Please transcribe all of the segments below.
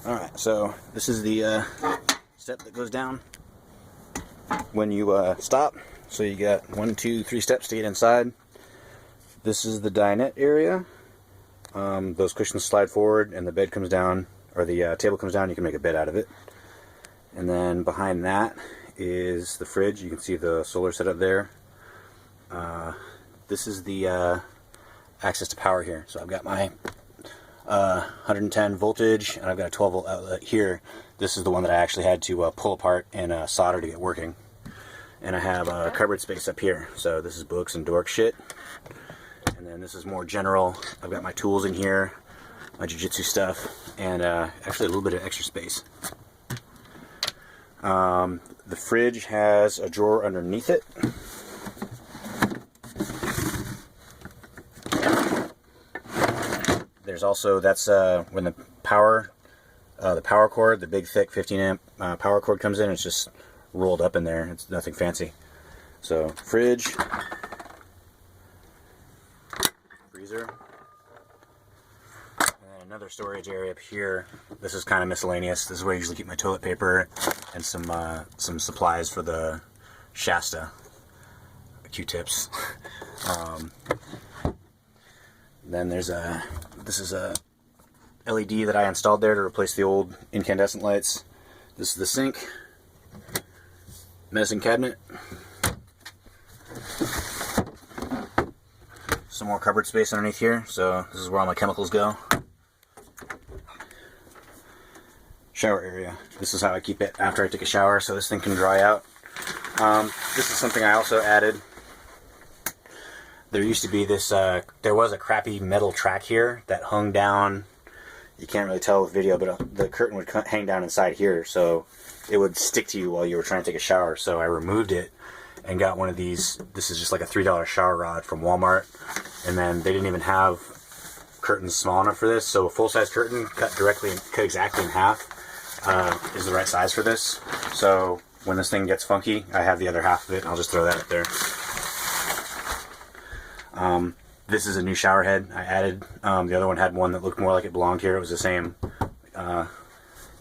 Alright, so this is the step that goes down when you stop. So you got 1, 2, 3 steps to get inside. This is the dinette area. Those cushions slide forward and the bed comes down, or the table comes down. You can make a bed out of it. And then behind that is the fridge. You can see the solar setup there. This is the access to power here. So I've got my 110 voltage and I've got a 12 volt outlet here. This is the one that I actually had to pull apart and solder to get working. And I have a cupboard space up here. So this is books and dork shit. And then this is more general. I've got my tools in here, my jiu-jitsu stuff, and actually a little bit of extra space. The fridge has a drawer underneath it. There's also, that's when the power cord, the big thick 15 amp power cord comes in. It's just rolled up in there. It's nothing fancy. So fridge, freezer, and then another storage area up here. This is kind of miscellaneous. This is where I usually keep my toilet paper and some supplies for the Shasta Q-tips. Then there's this is a LED that I installed there to replace the old incandescent lights. This is the sink, medicine cabinet, some more cupboard space underneath here, so this is where all my chemicals go. Shower area. This is how I keep it after I take a shower, so this thing can dry out. This is something I also added. There used to be this, there was a crappy metal track here that hung down. You can't really tell with video, but the curtain would hang down inside here, so it would stick to you while you were trying to take a shower. So I removed it and got one of these. This is just like a $3 shower rod from Walmart, and then they didn't even have curtains small enough for this, so a full-size curtain cut exactly in half is the right size for this. So when this thing gets funky, I have the other half of it, and I'll just throw that up there. This is a new shower head I added. The other one had one that looked more like it belonged here. It was the same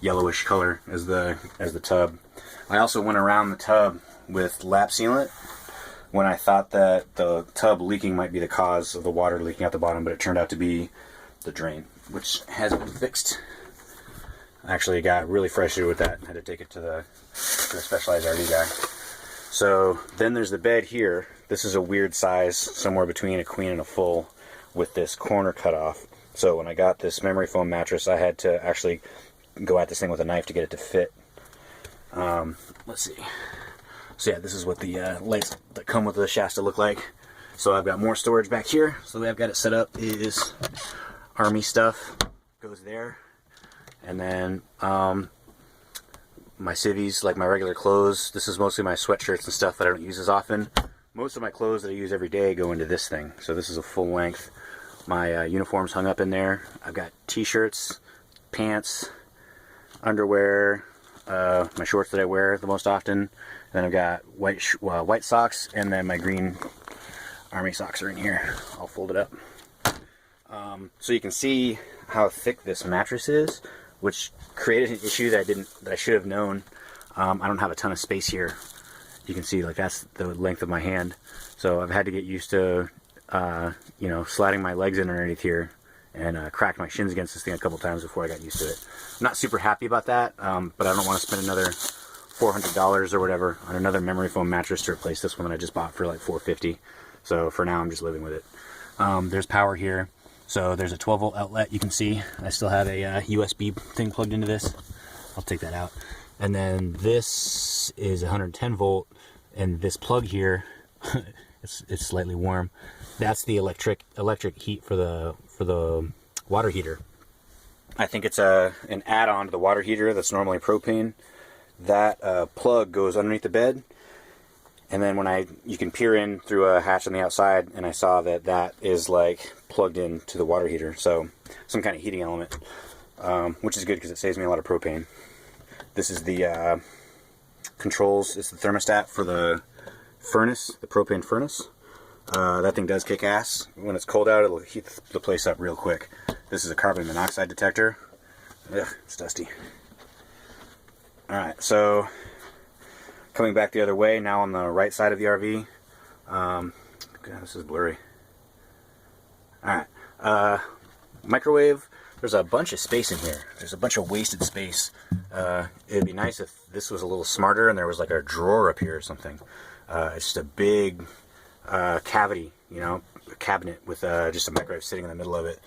yellowish color as the tub. I also went around the tub with lap sealant when I thought that the tub leaking might be the cause of the water leaking out the bottom, but it turned out to be the drain, which has been fixed. I actually got really frustrated with that. I had to take it to the specialized RV guy. So then there's the bed here. This is a weird size, somewhere between a queen and a full, with this corner cut off. So when I got this memory foam mattress, I had to actually go at this thing with a knife to get it to fit. Let's see. So yeah, this is what the lights that come with the Shasta look like. So I've got more storage back here. So the way I've got it set up is army stuff goes there. And then my civvies, like my regular clothes. This is mostly my sweatshirts and stuff that I don't use as often. Most of my clothes that I use every day go into this thing. So this is a full length. My uniforms hung up in there. I've got t-shirts, pants, underwear, my shorts that I wear the most often. And then I've got white socks, and then my green army socks are in here. I'll fold it up. So you can see how thick this mattress is, which created an issue that I should have known. I don't have a ton of space here. You can see, like, that's the length of my hand. So I've had to get used to, you know, sliding my legs in underneath here and cracked my shins against this thing a couple times before I got used to it. I'm not super happy about that, but I don't want to spend another $400 or whatever on another memory foam mattress to replace this one that I just bought for like $450. So for now, I'm just living with it. There's power here. So there's a 12 volt outlet. You can see I still have a USB thing plugged into this. I'll take that out. And then this is 110 volt, and this plug here, it's slightly warm. That's the electric heat for the water heater. I think it's an add-on to the water heater that's normally propane. That plug goes underneath the bed, and then you can peer in through a hatch on the outside, and I saw that is like plugged into the water heater, so some kind of heating element, which is good because it saves me a lot of propane. This is the controls. It's the thermostat for the furnace, the propane furnace. That thing does kick ass. When it's cold out, it'll heat the place up real quick. This is a carbon monoxide detector. Ugh, it's dusty. Alright, so coming back the other way, now on the right side of the RV. God, this is blurry. Alright, microwave. There's a bunch of space in here. There's a bunch of wasted space. It'd be nice if this was a little smarter and there was like a drawer up here or something. It's just a big cavity, you know, a cabinet with just a microwave sitting in the middle of it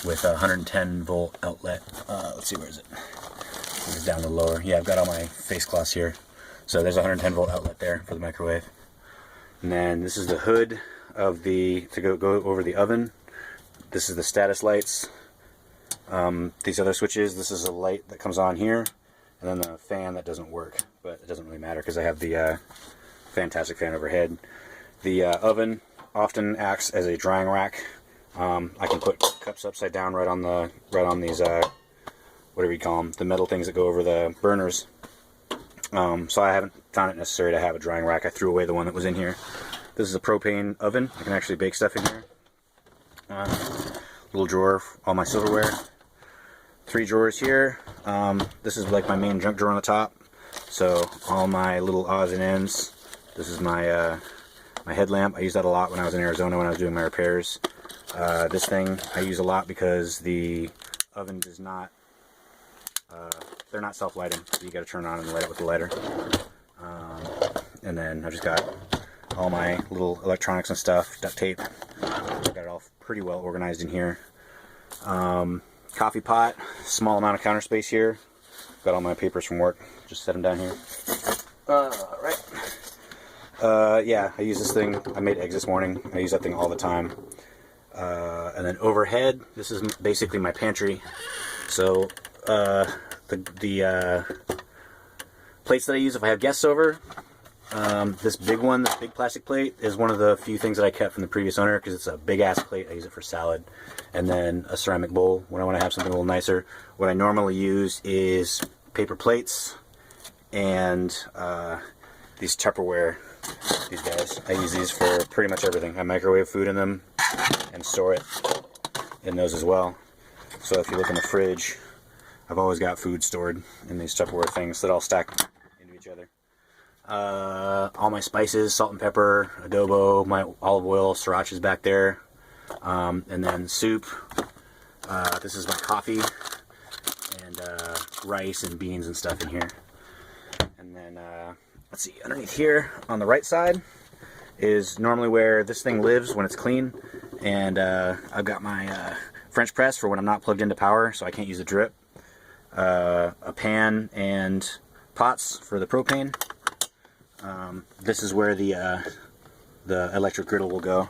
with a 110 volt outlet. Let's see, where is it? It's down the lower. Yeah, I've got all my face cloths here. So there's a 110 volt outlet there for the microwave. And then this is the hood of the, to go over the oven. This is the status lights. These other switches, this is a light that comes on here, and then the fan that doesn't work, but it doesn't really matter because I have the fantastic fan overhead. The oven often acts as a drying rack. I can put cups upside down right on these whatever you call them, the metal things that go over the burners. So I haven't found it necessary to have a drying rack. I threw away the one that was in here. This is a propane oven. I can actually bake stuff in here. Little drawer, all my silverware. 3 drawers here. This is like my main junk drawer on the top. So all my little odds and ends. This is my my headlamp. I used that a lot when I was in Arizona when I was doing my repairs. This thing I use a lot because the oven does not, they're not self-lighting. So you got to turn on and light it with the lighter. And then I've just got all my little electronics and stuff, duct tape. I've got it all pretty well organized in here. Coffee pot, small amount of counter space here. Got all my papers from work. Just set them down here. Right. Yeah, I use this thing. I made eggs this morning. I use that thing all the time. And then overhead, this is basically my pantry. So the plates that I use if I have guests over, this big one, this big plastic plate, is one of the few things that I kept from the previous owner because it's a big ass plate. I use it for salad. And then a ceramic bowl when I want to have something a little nicer. What I normally use is paper plates and these Tupperware, these guys. I use these for pretty much everything. I microwave food in them and store it in those as well. So if you look in the fridge, I've always got food stored in these Tupperware things that all stack into each other. All my spices, salt and pepper, adobo, my olive oil, sriracha's back there. And then soup. This is my coffee and rice and beans and stuff in here. And then let's see, underneath here on the right side is normally where this thing lives when it's clean. And I've got my French press for when I'm not plugged into power, so I can't use the drip. A pan and pots for the propane. This is where the electric griddle will go.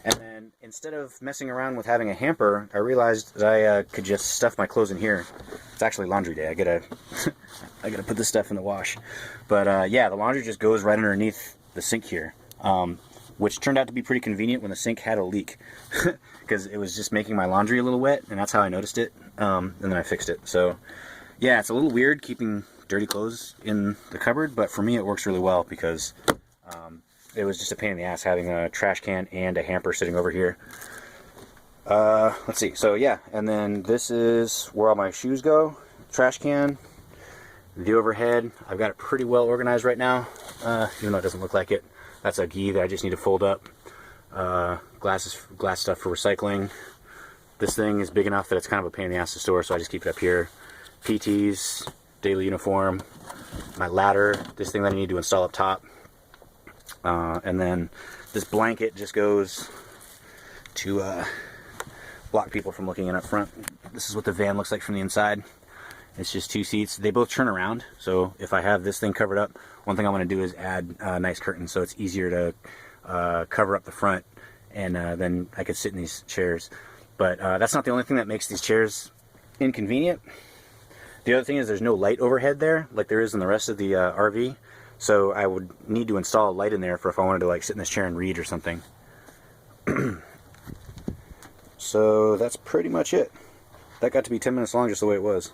And then instead of messing around with having a hamper, I realized that I could just stuff my clothes in here. It's actually laundry day. I gotta I gotta put this stuff in the wash. But yeah, the laundry just goes right underneath the sink here, which turned out to be pretty convenient when the sink had a leak because it was just making my laundry a little wet, and that's how I noticed it. And then I fixed it. So yeah, it's a little weird keeping dirty clothes in the cupboard, but for me it works really well because it was just a pain in the ass having a trash can and a hamper sitting over here. Let's see. So yeah, and then this is where all my shoes go. Trash can, the overhead. I've got it pretty well organized right now, even though it doesn't look like it. That's a gi that I just need to fold up. Glass stuff for recycling. This thing is big enough that it's kind of a pain in the ass to store, so I just keep it up here. PTs, daily uniform, my ladder, this thing that I need to install up top. And then this blanket just goes to block people from looking in up front. This is what the van looks like from the inside. It's just 2 seats. They both turn around, so if I have this thing covered up, one thing I want to do is add nice curtains so it's easier to cover up the front, and then I could sit in these chairs. But that's not the only thing that makes these chairs inconvenient. The other thing is there's no light overhead there like there is in the rest of the RV. So I would need to install a light in there for if I wanted to like sit in this chair and read or something. So that's pretty much it. That got to be 10 minutes long just the way it was.